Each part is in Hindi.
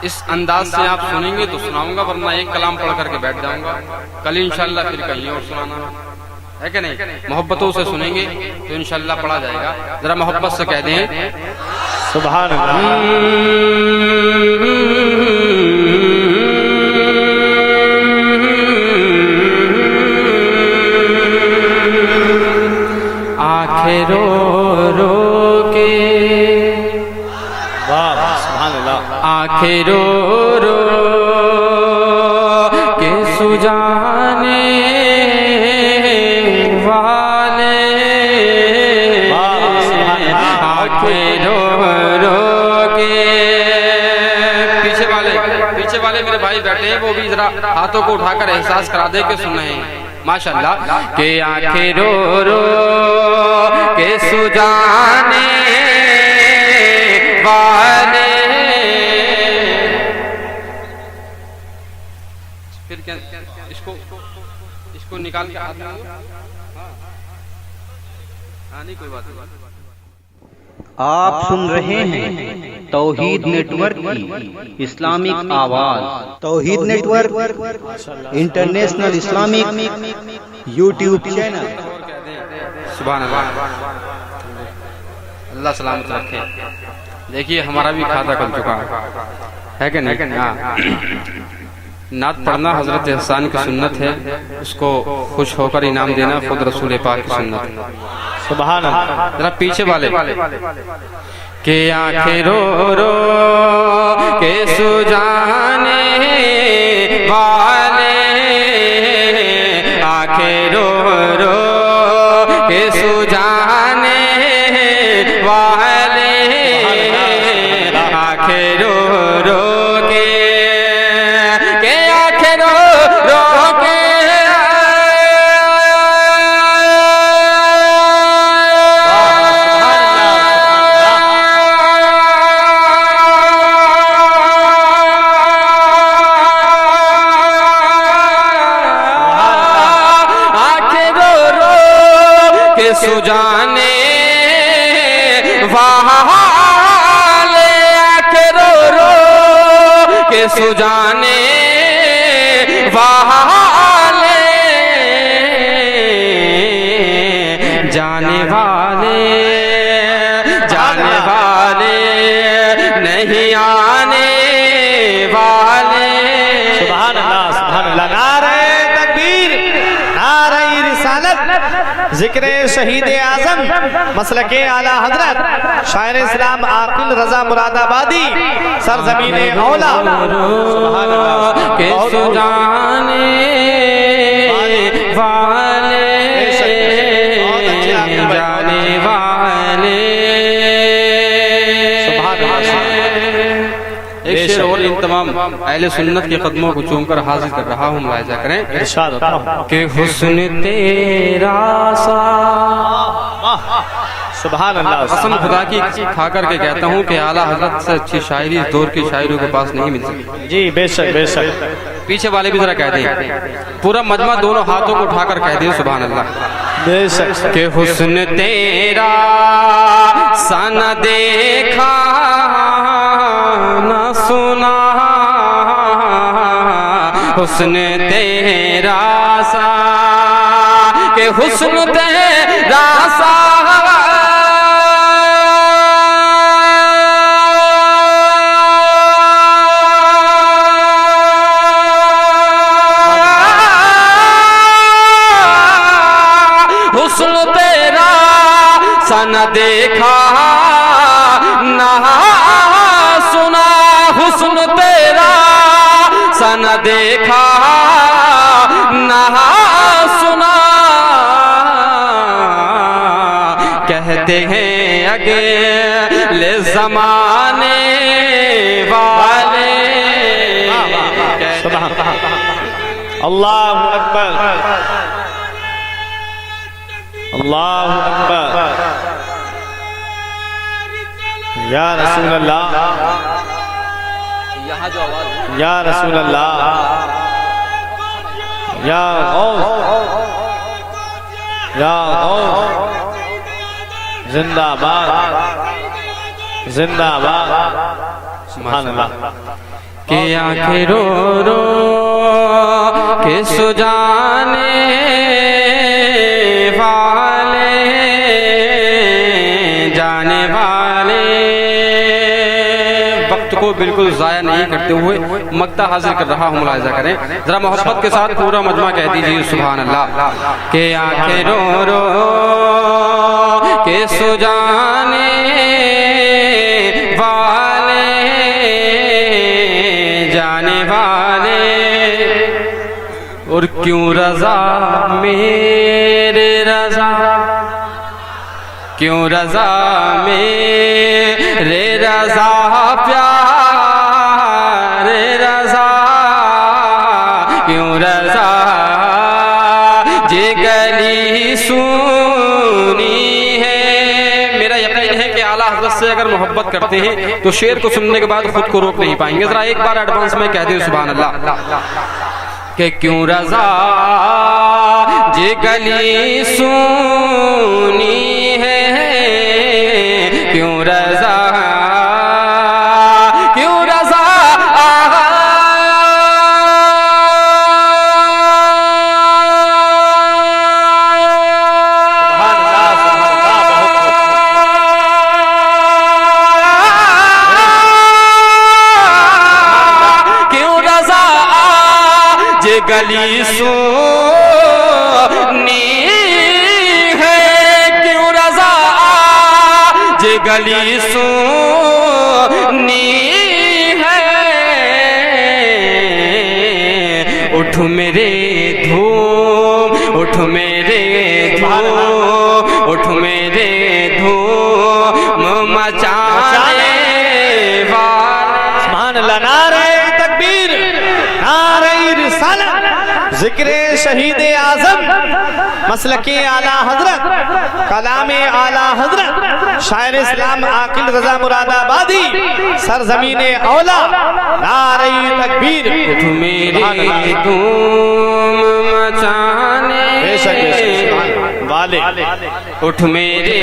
इस अंदाज से आप सुनेंगे तो सुनाऊंगा, वरना एक कलाम पढ़ करके बैठ जाऊंगा। कल इंशाल्लाह फिर कहीं और सुनाना है कि नहीं। मोहब्बतों से सुनेंगे तो इंशाल्लाह पढ़ा जाएगा। जरा मोहब्बत से कह दें सुभान अल्लाह। आंखें रो रो के, वाह सुभान अल्लाह। आंखें रो रो के सुजाने वाले, आंखें रो रो के। पीछे वाले मेरे भाई बैठे हैं, वो भी जरा हाथों को उठाकर एहसास करा दे के सुन रहे हैं माशाल्लाह। के आंखें रो रो के सुजाने वाले। फिर क्या इसको निकाल के हाथ में, हाँ नहीं कोई बात नहीं। आप सुन रहे हैं तौहीद नेटवर्क की इस्लामिक आवाज। Tauheed network international Islamic YouTube channel. सुभान अल्लाह, अल्लाह सलामत रखे। देखिए हमारा भी खाता खुल चुका है कि नहीं। हाँ, नात पढ़ना हजरत हसन की सुन्नत है, उसको खुश होकर इनाम देना खुद रसूल पाक की सुन्नत है। सुभान अल्लाह। जरा पीछे वाले के आंखें रो रो के सुजाने वाले, आंखें रो रो के सुजाने वाले, आंखें रो रो के आंखें रो रो के। सुजाने वाले, आंखें रो रो के सुजाने वाले, जाने वाले नहीं आने वाले। सुभान अल्लाह सुभान अल्लाह। नारे तकबीर, नारे रिसालत, जिक्र शहीद आजम मसलके आला हजरत शायर इस्लाम आकिल रजा मुरादाबादी सरजमीने औला। सुभान अल्लाह। के सुजाने वाले, जाने वाले। एक शेर और इन तमाम अहले सुन्नत के कदमों को चूमकर हाजिर कर रहा हूँ, मुलाहिजा करें। इरशाद होता हूँ कि हुस्न तेरा सा। सुभान अल्लाह। कसम खुदा की खा करके कहता हूँ कि आला हजरत से अच्छी शायरी इस दौर की शायरों के पास नहीं मिल सकती। जी बेशक बेशक। पीछे वाले भी जरा कह दें, पूरा मजमा दोनों हाथों को उठाकर कह दें सुभान अल्लाह। बेशक। कि हुस्न तेरा सा न देखा न सुना, हुस्न तेरा सा, कि हुस्न तेरा सा न देखा ना सुना, हुस्न तेरा सा न देखा ना सुना। कहते हैं अगले जमाने वाले। अल्लाहु अकबर, अल्लाहु अकबर। या रसूल अल्लाह, यहाँ जो आवाज, या रसूल अल्लाह, या जिंदाबाद जिंदाबाद। सुभान अल्लाह। के आंखें रो रो के सुजाने वाले जाने वाले। वक्त को बिल्कुल ज़ाया नहीं करते हुए मक्ता हाजिर कर रहा हूँ, मुलाहिज़ा करें जरा मोहब्बत के साथ पूरा मजमा कह दीजिए सुभान अल्लाह। के आंखें रो रो के सुजाने वाले जाने वाले। और क्यों रज़ा मेरे रज़ा, क्यों रज़ा मेरे रज़ा प्यारे रज़ा, क्यों रज़ा जे गली सुनी है। मेरा यकीन है कि आला हज़रत से अगर मोहब्बत करते हैं तो शेर को सुनने के बाद खुद को रोक नहीं पाएंगे। जरा एक बार एडवांस में कह दें सुभान अल्लाह। कि क्यों रज़ा जे गली सुनी है, क्यों रज़ा क्यों रज़ा गली सुनी है, क्यों रज़ा जे गली सुनी है। उठ मेरे धूम, उठ मेरे धूम, उठ मेरे धूम मचाने वाले। सुभान अल्लाह। नारे तकबीर, नारे रिसालत, जिक्र शहीद आजम, मसलके आला हजरत, कलामे आला हजरत, शायर इस्लाम आकिल रजा मुरादाबादी, सरजमीने औला। नारे तकबीर। उठ मेरे धूम मचाने वाले, उठ मेरे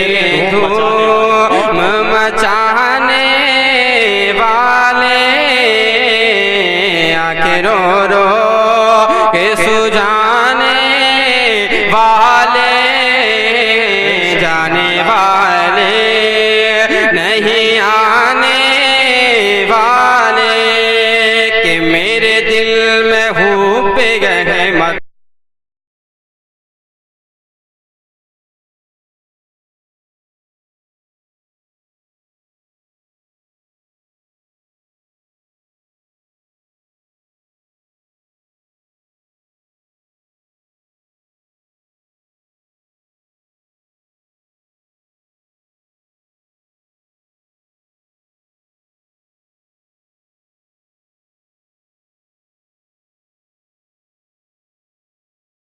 धूम मचाने वाले। आंखें रो रो